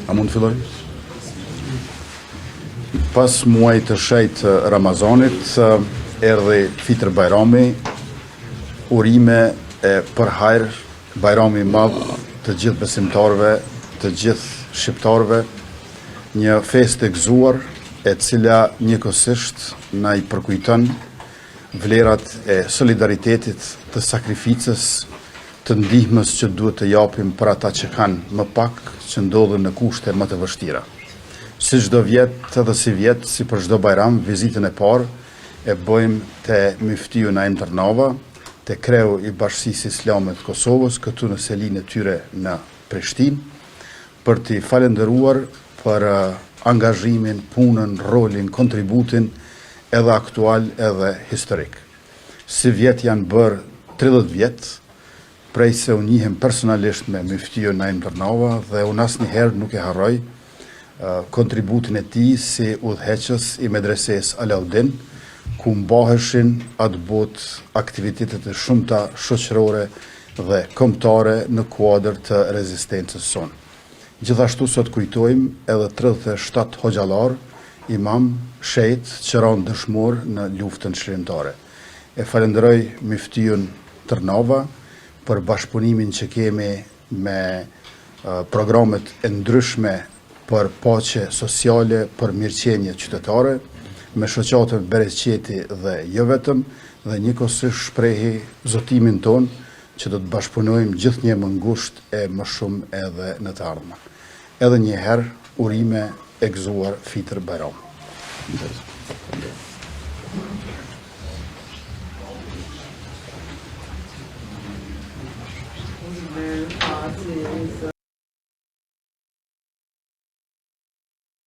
A mund të filloj? Pas muajit të shenjtë Ramazanit, erdhi Fitr Bajrami, urime e përhajër, Bajrami i madh të gjithë besimtarëve, të gjithë shqiptarëve, një festë e gëzuar e cila njëkohësisht na i përkujton vlerat e solidaritetit, të sakrificës, të ndihmës që duhet të japim për ata që kanë më pak, që ndodhen në kushte më të vështira. Si çdo vjet, edhe si vjet, si për çdo Bajram, vizitën e parë e bëjmë te Myftiu Naim Tërnava, te kreu i Bashkisë Islame të Kosovës, këtu në selinë e tyre në Prishtinë, për t'i falendëruar për angazhimin, punën, rolin, kontributin edhe aktual edhe historik. Si vjet janë bërë 30 vjet, prej se unë njihem personalisht me Myftiu Naim Tërnava dhe unë asnjëherë nuk e harroj kontributin e tij si udhëheqës i medreses Alaudin, ku mbaheshin atë botë aktivitetet e shumta shoqërore dhe kombëtare në kuadër të rezistencës sonë. Gjithashtu sot kujtojmë edhe 37 hoxhallar, imam, shejt që ranë dëshmor në luftën çlirimtare. E falenderoj Myftiun Tërnava për bashkëpunimin që kemi me programet e ndryshme për paqe sociale, për mirëqenie qytetare, me shoqatën Bereqeti dhe jo vetëm, dhe njëkohësisht shprehi zotimin ton që do të bashkëpunojmë gjithnjë më ngushtë e më shumë edhe në të ardhmen. Edhe një herë urime e gëzuar Fitr Bajram.